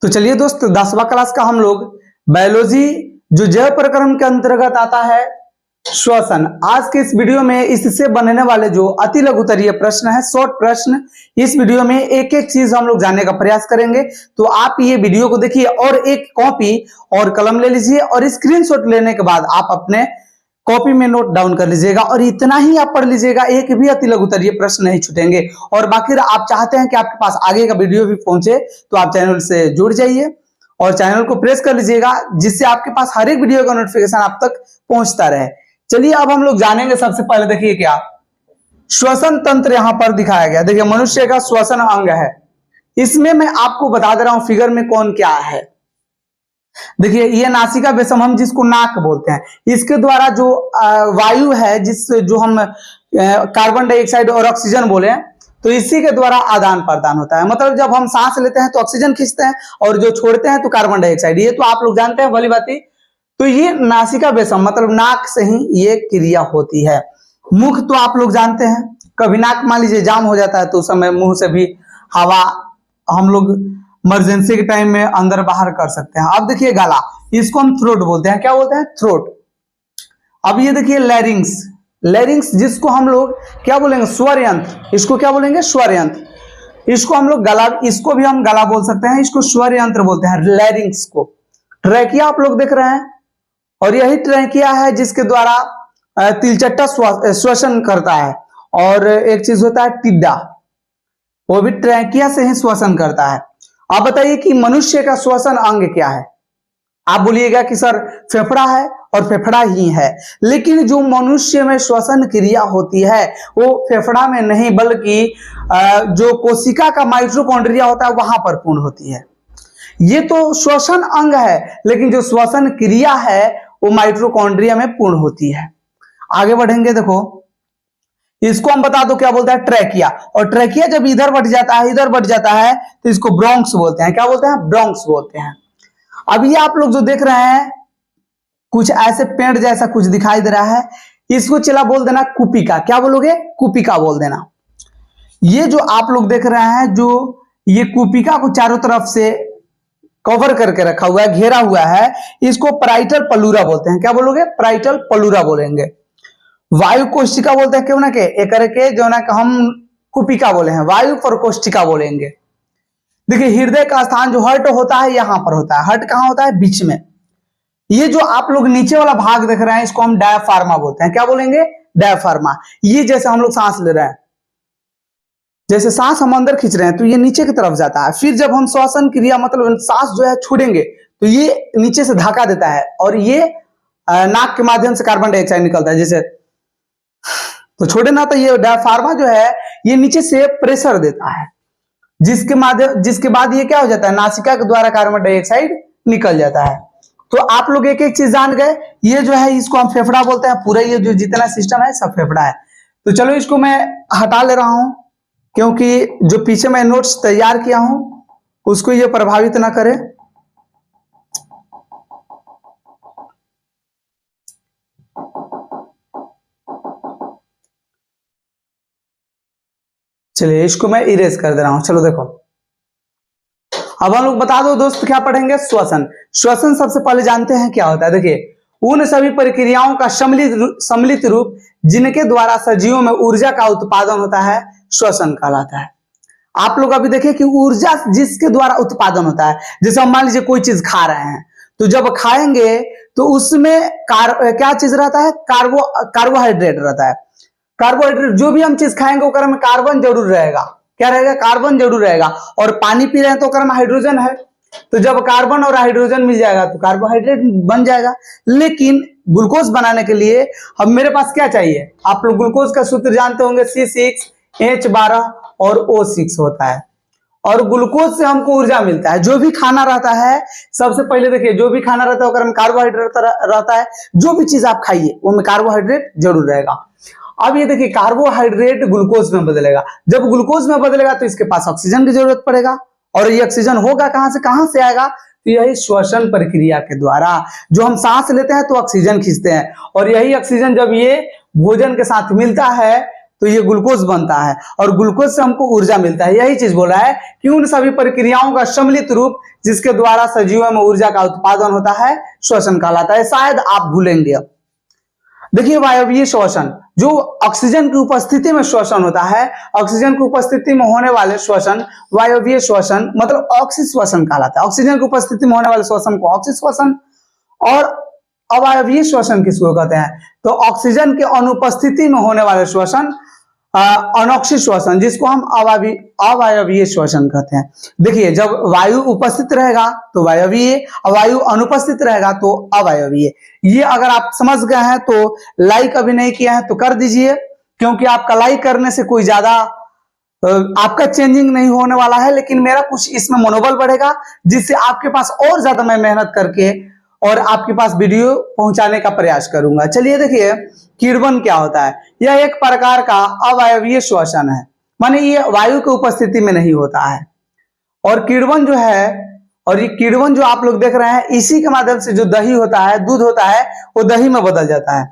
तो चलिए दोस्त 10वां क्लास का हम लोग बायोलॉजी जो जैव प्रक्रम के अंतर्गत आता है श्वसन। आज के इस वीडियो में इससे बनने वाले जो अति लघुतरीय प्रश्न है, शॉर्ट प्रश्न, इस वीडियो में एक एक चीज हम लोग जानने का प्रयास करेंगे। तो आप ये वीडियो को देखिए और एक कॉपी और कलम ले लीजिए और स्क्रीनशॉट लेने के बाद आप अपने कॉपी में नोट डाउन कर लीजिएगा और इतना ही आप पढ़ लीजिएगा, एक भी अति लघुतरीय प्रश्न नहीं छूटेंगे। और बाकी आप चाहते हैं कि आपके पास आगे का वीडियो भी पहुंचे तो आप चैनल से जुड़ जाइए और चैनल को प्रेस कर लीजिएगा, जिससे आपके पास हर एक वीडियो का नोटिफिकेशन आप तक पहुंचता रहे। चलिए अब हम लोग जानेंगे। सबसे पहले देखिए क्या श्वसन तंत्र यहां पर दिखाया गया। देखिए मनुष्य का श्वसन अंग है, इसमें मैं आपको बता दे रहा हूं फिगर में कौन क्या है। देखिए ये नासिका बेसम हम जिसको नाक बोलते हैं, इसके द्वारा जो वायु है जो हम कार्बन डाइऑक्साइड और ऑक्सीजन बोले, तो इसी के द्वारा आदान प्रदान होता है। मतलब जब हम सांस लेते हैं तो ऑक्सीजन खींचते हैं और जो छोड़ते हैं तो कार्बन डाइऑक्साइड। ये तो आप लोग जानते हैं भली बात ही। तो ये नासिका बेसम मतलब नाक से ही ये क्रिया होती है। मुख तो आप लोग जानते हैं, कभी नाक मान लीजिए जाम हो जाता है तो उस समय मुंह से भी हवा हम लोग इमरजेंसी के टाइम में अंदर बाहर कर सकते हैं। अब देखिए गला, इसको हम थ्रोट बोलते हैं। क्या बोलते हैं? थ्रोट। अब ये देखिए लैरिंग्स, लैरिंग्स जिसको हम लोग क्या बोलेंगे? स्वर यंत्र। इसको क्या बोलेंगे? स्वर यंत्र। इसको हम लोग गला, इसको भी हम गला बोल सकते हैं, इसको स्वर यंत्र बोलते हैं, लैरिंग्स को। ट्रैकिया आप लोग देख रहे हैं और यही ट्रैकिया है जिसके द्वारा तिलचट्टा श्वसन करता है। और एक चीज होता है टिड्डा, वो भी ट्रैकिया से ही श्वसन करता है। आप बताइए कि मनुष्य का श्वसन अंग क्या है? आप बोलिएगा कि सर फेफड़ा है, और फेफड़ा ही है, लेकिन जो मनुष्य में श्वसन क्रिया होती है वो फेफड़ा में नहीं बल्कि जो कोशिका का माइटोकॉन्ड्रिया होता है वहां पर पूर्ण होती है। ये तो श्वसन अंग है, लेकिन जो श्वसन क्रिया है वो माइटोकॉन्ड्रिया में पूर्ण होती है। आगे बढ़ेंगे। देखो इसको हम बता दो क्या बोलता है? ट्रैकिया। और ट्रैकिया जब इधर बढ़ जाता है, इधर बढ़ जाता है, तो इसको ब्रोंक्स बोलते हैं। क्या बोलते हैं? ब्रोंक्स बोलते हैं। अब ये आप लोग जो देख रहे हैं कुछ ऐसे पेड़ जैसा कुछ दिखाई दे रहा है, इसको चला बोल देना कुपिका। क्या बोलोगे? कुपिका बोल देना। ये जो आप लोग देख रहे हैं, जो ये कुपिका को चारों तरफ से कवर करके रखा हुआ है, घेरा हुआ है, इसको पराइटल पलूरा बोलते हैं। क्या बोलोगे? पराइटल पलूरा बोलेंगे। वायु कोष्टिका बोलते हैं। क्यों ना के एक करके जो ना हम कुपिका बोले हैं, वायु प्रकोष्ठिका बोलेंगे। देखिए हृदय का स्थान जो हर्ट होता है यहां पर होता है। हर्ट कहां होता है? बीच में। ये जो आप लोग नीचे वाला भाग देख रहे हैं इसको हम डायफ्रामा बोलते हैं। क्या बोलेंगे? डायफ्रामा। ये जैसे हम लोग सांस ले रहे हैं, जैसे सांस हम अंदर खींच रहे हैं तो ये नीचे की तरफ जाता है। फिर जब हम श्वसन क्रिया मतलब सांस जो है छोड़ेंगे तो ये नीचे से धक्का देता है और ये नाक के माध्यम से कार्बन डाइऑक्साइड निकलता है। जैसे तो छोड़े ना, तो ये डायफ्रामा जो है ये नीचे से प्रेशर देता है, जिसके बाद ये क्या हो जाता है? नासिका के द्वारा कार्बन डाइऑक्साइड निकल जाता है। तो आप लोग एक एक चीज जान गए। ये जो है इसको हम फेफड़ा बोलते हैं। पूरा ये जो जितना सिस्टम है सब फेफड़ा है। तो चलो इसको मैं हटा ले रहा हूं, क्योंकि जो पीछे मैं नोट्स तैयार किया हूं उसको ये प्रभावित ना करे। चलिए इसको मैं इरेज कर दे रहा हूं। चलो देखो अब हम लोग बता दो दोस्त क्या पढ़ेंगे? श्वसन। श्वसन सबसे पहले जानते हैं क्या होता है। देखिए उन सभी प्रक्रियाओं का सम्मिलित रूप जिनके द्वारा सजीवों में ऊर्जा का उत्पादन होता है श्वसन कहलाता है। आप लोग अभी देखिए कि ऊर्जा जिसके द्वारा उत्पादन होता है, जैसे हम मान लीजिए कोई चीज खा रहे हैं तो जब खाएंगे तो उसमें क्या चीज रहता है? कार्बोहाइड्रेट रहता है। कार्बोहाइड्रेट जो भी हम चीज खाएंगे वो में कार्बन जरूर रहेगा। क्या रहेगा? कार्बन जरूर रहेगा। और पानी पी रहे हैं तो में हाइड्रोजन है, तो जब कार्बन और हाइड्रोजन मिल जाएगा तो कार्बोहाइड्रेट बन जाएगा। लेकिन ग्लूकोज बनाने के लिए अब मेरे पास क्या चाहिए? आप लोग ग्लूकोज का सूत्र जानते होंगे, C6H12 और O6 होता है। और ग्लूकोज से हमको ऊर्जा मिलता है। जो भी खाना रहता है, सबसे पहले देखिए जो भी खाना रहता है में कार्बोहाइड्रेट रहता है। जो भी चीज आप खाइए वो में कार्बोहाइड्रेट जरूर रहेगा। अब ये देखिए कार्बोहाइड्रेट ग्लूकोज में बदलेगा। जब ग्लूकोज में बदलेगा तो इसके पास ऑक्सीजन की जरूरत पड़ेगा, और ये ऑक्सीजन होगा कहां से आएगा? तो यही श्वसन प्रक्रिया के द्वारा। जो हम सांस लेते हैं तो ऑक्सीजन खींचते हैं, और यही ऑक्सीजन जब ये भोजन के साथ मिलता है तो ये ग्लूकोज बनता है और ग्लूकोज से हमको ऊर्जा मिलता है। यही चीज बोल रहा है कि उन सभी प्रक्रियाओं का सम्मिलित रूप जिसके द्वारा सजीवों में ऊर्जा का उत्पादन होता है श्वसन कहलाता है। शायद आप भूलेंगे। अब देखिए वायवीय श्वसन, जो ऑक्सीजन की उपस्थिति में श्वसन होता है, ऑक्सीजन की उपस्थिति में होने वाले श्वसन वायवीय श्वसन मतलब ऑक्सीश्वसन कहलाता है। ऑक्सीजन की उपस्थिति में होने वाले श्वसन को ऑक्सीश्वसन और अवायवीय श्वसन किसको कहते हैं? तो ऑक्सीजन के अनुपस्थिति में होने वाले श्वसन अनोक्षी श्वसन, जिसको हम अवायवीय श्वसन कहते हैं। देखिए जब वायु उपस्थित रहेगा तो वायवीय, वायु अनुपस्थित रहेगा तो अवायवीय। ये अगर आप समझ गए हैं तो लाइक अभी नहीं किया है तो कर दीजिए, क्योंकि आपका लाइक करने से कोई ज्यादा आपका चेंजिंग नहीं होने वाला है, लेकिन मेरा कुछ इसमें मनोबल बढ़ेगा, जिससे आपके पास और ज्यादा मैं मेहनत करके और आपके पास वीडियो पहुंचाने का प्रयास करूंगा। चलिए देखिए किण्वन क्या होता है। यह एक प्रकार का अवायवीय श्वसन है, माने ये वायु की उपस्थिति में नहीं होता है। और किण्वन जो है, और ये किण्वन जो आप लोग देख रहे हैं, इसी के माध्यम से जो दही होता है, दूध होता है, वो दही में बदल जाता है।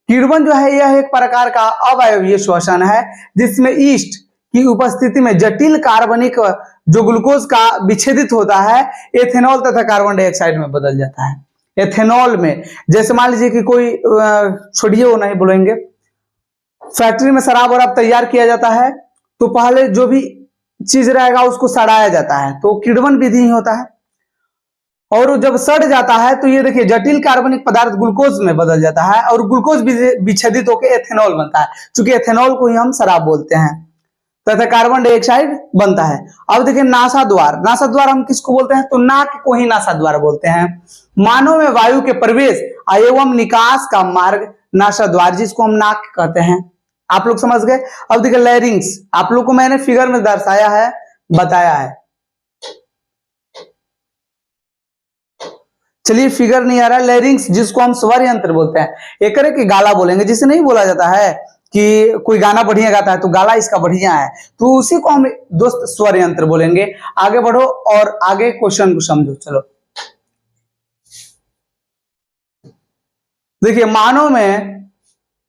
किण्वन जो है यह एक प्रकार का अवायवीय श्वसन है, जिसमें ईस्ट की उपस्थिति में जटिल कार्बनिक जो ग्लूकोज का विच्छेदित होता है एथेनॉल तथा कार्बन डाइऑक्साइड में बदल जाता है। एथेनॉल में, जैसे मान लीजिए कि कोई छोड़िए वो नहीं बोलेंगे, फैक्ट्री में शराब वराब तैयार किया जाता है तो पहले जो भी चीज रहेगा उसको सड़ाया जाता है, तो किण्वन विधि ही होता है। और जब सड़ जाता है तो ये देखिए जटिल कार्बनिक पदार्थ ग्लूकोज में बदल जाता है और ग्लूकोज विच्छेदित होकर एथेनॉल बनता है। चूंकि एथेनॉल को ही हम शराब बोलते हैं, तथा कार्बन डाइऑक्साइड बनता है। अब देखिए नासा द्वार, नासा द्वार हम किसको बोलते हैं? तो नाक को ही नासा द्वार बोलते हैं। मानव में वायु के प्रवेश एवं निकास का मार्ग नासा द्वार, जिसको हम नाक कहते हैं। आप लोग समझ गए। अब देखिए लैरिंग्स, आप लोग को मैंने फिगर में दर्शाया है, बताया है। चलिए फिगर नहीं आ रहा है। लैरिंग्स जिसको हम स्वर यंत्र बोलते हैं, एक की गाला बोलेंगे, जिसे नहीं बोला जाता है कि कोई गाना बढ़िया गाता है तो गाला इसका बढ़िया है, तो उसी को हम दोस्त स्वर यंत्र बोलेंगे। आगे बढ़ो और आगे क्वेश्चन को समझो। चलो देखिए मानव में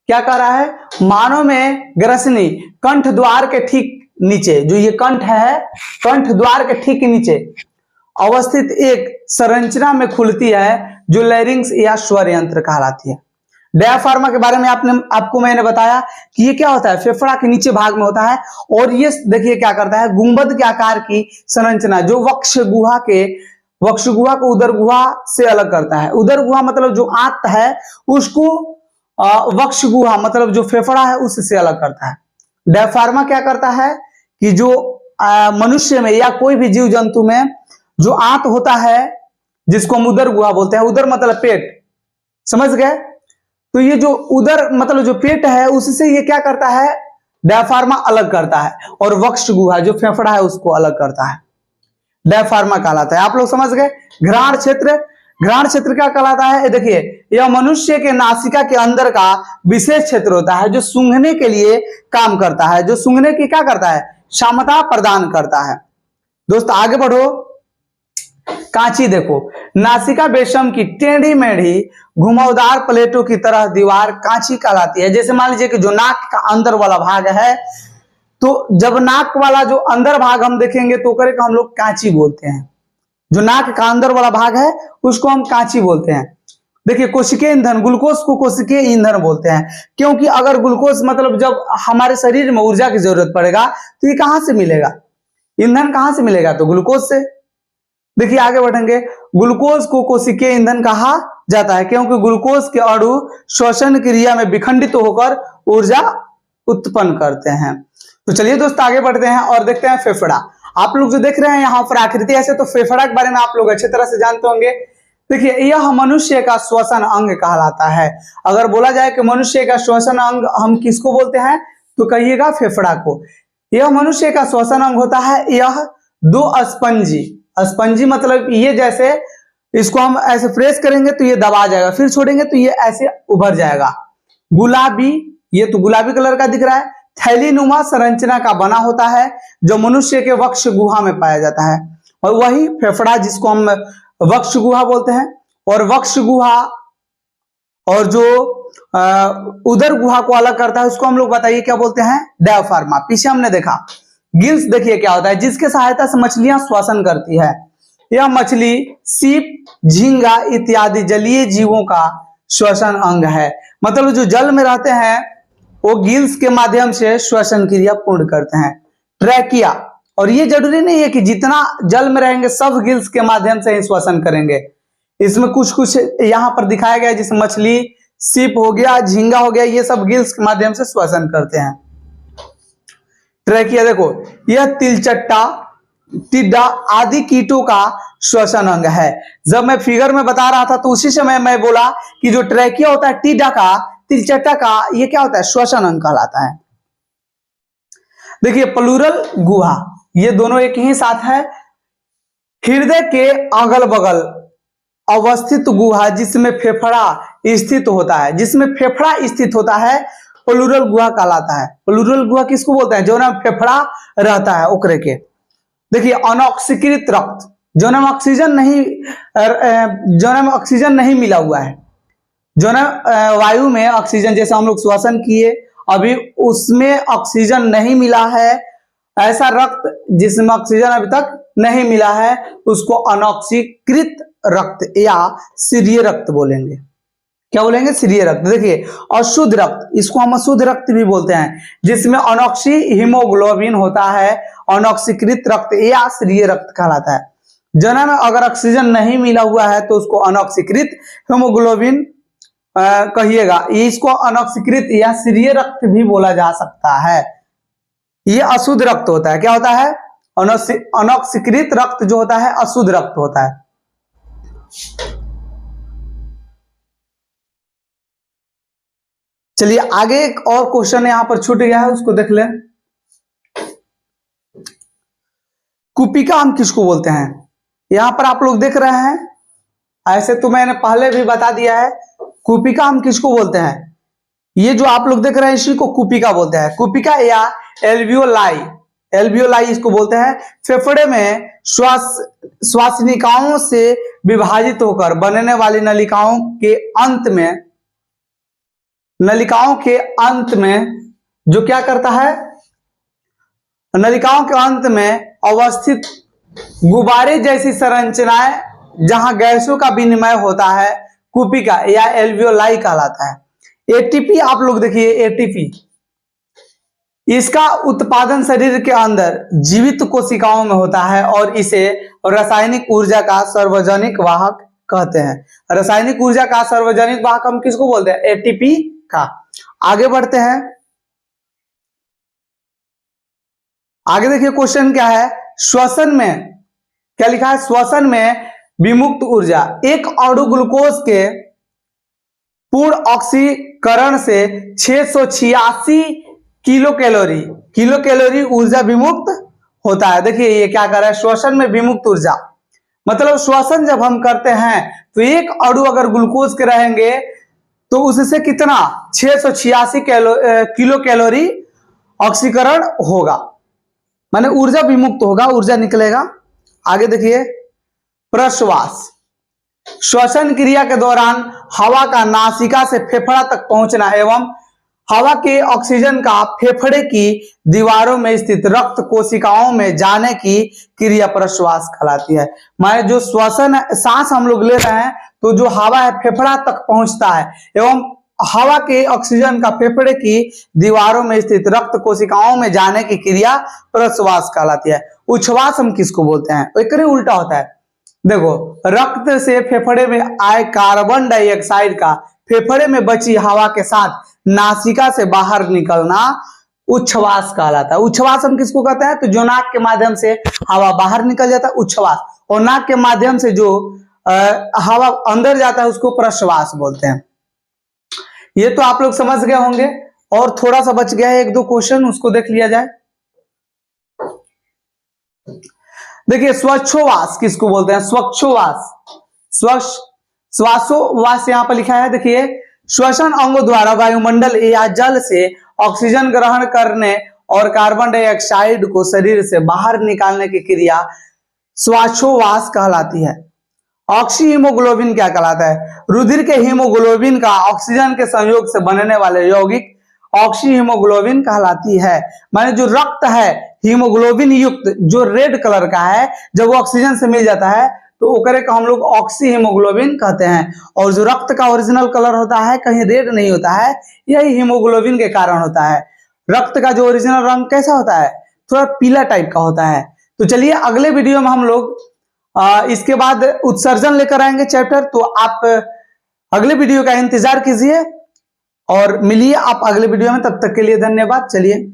क्या कह रहा है, मानव में ग्रसनी कंठ द्वार के ठीक नीचे, जो ये कंठ है, कंठ द्वार के ठीक नीचे अवस्थित एक संरचना में खुलती है, जो लैरिंग्स या स्वर यंत्र कहलाती है। डायफ्राम के बारे में आपको मैंने बताया कि ये क्या होता है, फेफड़ा के नीचे भाग में होता है। और ये देखिए क्या करता है, गुंबद के आकार की संरचना जो वक्ष गुहा को उदर गुहा से अलग करता है। उदर गुहा मतलब जो आंत है उसको वक्ष गुहा मतलब जो फेफड़ा है उससे अलग करता है। डायफ्राम क्या करता है कि जो मनुष्य में या कोई भी जीव जंतु में जो आंत होता है, जिसको हम उदर गुहा बोलते हैं, उदर मतलब पेट, समझ गए? तो ये जो उदर मतलब जो पेट है उससे ये क्या करता है, डायफ्राम अलग करता है, और वक्ष गुहा जो फेफड़ा है उसको अलग करता है। डायफ्राम कहलाता है। आप लोग समझ गए। घ्राण क्षेत्र, घ्राण क्षेत्र क्या कहलाता है? देखिए यह मनुष्य के नासिका के अंदर का विशेष क्षेत्र होता है, जो सूंघने के लिए काम करता है, जो सूंघने की क्या करता है, क्षमता प्रदान करता है। दोस्त आगे बढ़ो। कांची देखो, नासिका बेशम की टेढ़ी मेढ़ी घुमावदार प्लेटों की तरह दीवार कांची कहलाती है। जैसे मान लीजिए कि जो नाक का अंदर वाला भाग है, तो जब नाक वाला जो अंदर भाग हम देखेंगे तो करे को हम लोग कांची बोलते हैं। जो नाक का अंदर वाला भाग है उसको हम कांची बोलते हैं। देखिए कोशिकीय ईंधन, ग्लूकोज को कोशिकीय ईंधन बोलते हैं, क्योंकि अगर ग्लूकोज मतलब जब हमारे शरीर में ऊर्जा की जरूरत पड़ेगा तो ये कहां से मिलेगा, ईंधन कहां से मिलेगा? तो ग्लूकोज से। देखिए आगे बढ़ेंगे। ग्लूकोज को कोशिकीय ईंधन कहा जाता है, क्योंकि ग्लूकोज के अणु श्वसन क्रिया में विखंडित होकर ऊर्जा उत्पन्न करते हैं। तो चलिए दोस्त आगे बढ़ते हैं और देखते हैं फेफड़ा। आप लोग जो देख रहे हैं यहाँ पर आकृति ऐसे, तो फेफड़ा के बारे में आप लोग अच्छी तरह से जानते होंगे। देखिए यह मनुष्य का श्वसन अंग कहलाता है। अगर बोला जाए कि मनुष्य का श्वसन अंग हम किसको बोलते हैं, तो कहिएगा फेफड़ा को। यह मनुष्य का श्वसन अंग होता है। यह दो स्पंजी, स्पंजी मतलब ये जैसे इसको हम ऐसे प्रेस करेंगे तो ये दबा जाएगा, फिर छोड़ेंगे तो ये ऐसे उभर जाएगा। गुलाबी, ये तो गुलाबी कलर का दिख रहा है, थैलीनुमा संरचना का बना होता है, जो मनुष्य के वक्ष गुहा में पाया जाता है। और वही फेफड़ा जिसको हम वक्ष गुहा बोलते हैं। और वक्ष गुहा और जो उदर गुहा को अलग करता है उसको हम लोग बताइए क्या बोलते हैं, डायफ्राम। पीछे हमने देखा गिल्स, देखिए क्या होता है, जिसके सहायता से मछलियां श्वसन करती है। यह मछली, सीप, झींगा इत्यादि जलीय जीवों का श्वसन अंग है। मतलब जो जल में रहते हैं वो गिल्स के माध्यम से श्वसन क्रिया पूर्ण करते हैं। ट्रैकिया, और ये जरूरी नहीं है कि जितना जल में रहेंगे सब गिल्स के माध्यम से ही श्वसन करेंगे। इसमें कुछ कुछ यहाँ पर दिखाया गया है, जिसमें मछली, सीप हो गया, झींगा हो गया, ये सब गिल्स के माध्यम से श्वसन करते हैं। ट्रैकिया देखो, यह तिलचट्टा, टिड्डा आदि कीटों का श्वसन अंग है। जब मैं फिगर में बता रहा था तो उसी समय मैं बोला कि जो ट्रैकिया होता है टिड्डा का, तिलचट्टा का, ये क्या होता है, श्वसन अंग कहलाता है। देखिए प्लूरल गुहा, ये दोनों एक ही साथ है। हृदय के अगल बगल अवस्थित गुहा जिसमें फेफड़ा स्थित होता है, जिसमें फेफड़ा स्थित होता है प्लूरल गुहा कहलाता है। प्लूरल गुहा किसको बोलते हैं, जो ना फेफड़ा रहता है ओकरे के। देखिए अनऑक्सीकृत रक्त, जो ना ऑक्सीजन नहीं मिला हुआ है, जो ना वायु में ऑक्सीजन, जैसे हम लोग श्वसन किए अभी उसमें ऑक्सीजन नहीं मिला है, ऐसा रक्त जिसमें ऑक्सीजन अभी तक नहीं मिला है उसको अनऑक्सीकृत रक्त या क्षीरीय रक्त बोलेंगे। क्या बोलेंगे, क्षीरीय रक्त। देखिए अशुद्ध रक्त, इसको हम अशुद्ध रक्त भी बोलते हैं, जिसमें अनऑक्सी हीमोग्लोबिन होता है, अनऑक्सीकृत रक्त या क्षीरीय रक्त कहलाता है। जना में अगर ऑक्सीजन नहीं मिला हुआ है तो उसको अनऑक्सीकृत हीमोग्लोबिन कहिएगा, इसको अनऑक्सीकृत या क्षीरीय रक्त भी बोला जा सकता है। ये अशुद्ध रक्त होता है, क्या होता है, अनऑक्सीकृत रक्त जो होता है अशुद्ध रक्त होता है। चलिए आगे एक और क्वेश्चन यहां पर छूट गया है, उसको देख ले। कुपिका हम किसको बोलते हैं, यहां पर आप लोग देख रहे हैं, ऐसे तो मैंने पहले भी बता दिया है। कुपिका हम किसको बोलते हैं, ये जो आप लोग देख रहे हैं इसी को कुपिका बोलते हैं। कुपिका या एल्वियोलाई, एल्वियोलाई इसको बोलते हैं। फेफड़े में श्वासनिकाओं से विभाजित होकर बनने वाली नलिकाओं के अंत में जो क्या करता है, नलिकाओं के अंत में अवस्थित गुब्बारे जैसी संरचनाएं जहां गैसों का विनिमय होता है कुपिका या एल्वियोलाई कहलाता है। एटीपी आप लोग देखिए, एटीपी इसका उत्पादन शरीर के अंदर जीवित कोशिकाओं में होता है और इसे रासायनिक ऊर्जा का सार्वजनिक वाहक कहते हैं। रासायनिक ऊर्जा का सार्वजनिक वाहक हम किसको बोलते हैं, एटीपी का। आगे बढ़ते हैं, आगे देखिए क्वेश्चन क्या है, श्वसन में क्या लिखा है, श्वसन में विमुक्त ऊर्जा, एक अणु ग्लूकोज के पूर्ण ऑक्सीकरण से 686 किलो कैलोरी ऊर्जा विमुक्त होता है। देखिए ये क्या कर रहा है, श्वसन में विमुक्त ऊर्जा, मतलब श्वसन जब हम करते हैं तो एक अणु अगर ग्लूकोज के रहेंगे तो उससे कितना 686 किलो कैलोरी ऑक्सीकरण होगा, माने ऊर्जा विमुक्त होगा, ऊर्जा निकलेगा। आगे देखिए प्रश्वास, श्वसन क्रिया के दौरान हवा का नासिका से फेफड़ा तक पहुंचना एवं हवा के ऑक्सीजन का फेफड़े की दीवारों में स्थित रक्त कोशिकाओं में जाने की क्रिया प्रश्वास कहलाती है। माने जो श्वसन सांस हम लोग ले रहे हैं तो जो हवा है फेफड़ा तक पहुंचता है एवं हवा के ऑक्सीजन का फेफड़े की दीवारों में स्थित रक्त कोशिकाओं में जाने की क्रिया प्रश्वास कहलाती है। उच्छ्वास हम किसको बोलते हैं, एक ही उल्टा होता है। देखो रक्त से फेफड़े में आए कार्बन डाइऑक्साइड का फेफड़े में बची हवा के साथ नासिका से बाहर निकलना उच्छ्वास कहलाता है। उच्छ्वास हम किसको कहते हैं, तो जो नाक के माध्यम से हवा बाहर निकल जाता है उच्छ्वास, और नाक के माध्यम से जो हवा अंदर जाता है उसको प्रश्वास बोलते हैं। ये तो आप लोग समझ गए होंगे, और थोड़ा सा बच गया है एक दो क्वेश्चन, उसको देख लिया जाए। देखिए स्वच्छोवास किसको बोलते हैं, स्वच्छोवास, श्वासोवास यहां पर लिखा है। देखिए श्वसन अंगों द्वारा वायुमंडल या जल से ऑक्सीजन ग्रहण करने और कार्बन डाइऑक्साइड को शरीर से बाहर निकालने की क्रिया श्वासोवास कहलाती है। ऑक्सी हीमोग्लोबिन क्या कहलाता है? रुधिर के हीमोग्लोबिन का ऑक्सीजन के संयोग से बनने वाले यौगिक ऑक्सी हीमोग्लोबिन कहलाती है। माने जो रक्त है हीमोग्लोबिन युक्त जो रेड कलर का है, जब वो ऑक्सीजन से मिल जाता है तो ओकरे को हम लोग ऑक्सी हीमोग्लोबिन कहते हैं। और जो रक्त का ओरिजिनल कलर होता है कहीं रेड नहीं होता है, यही हीमोग्लोबिन के कारण होता है। रक्त का जो ओरिजिनल रंग कैसा होता है? थोड़ा पीला टाइप का होता है। तो चलिए अगले वीडियो में हम लोग इसके बाद उत्सर्जन लेकर आएंगे चैप्टर। तो आप अगले वीडियो का इंतजार कीजिए और मिलिए आप अगले वीडियो में। तब तक के लिए धन्यवाद। चलिए।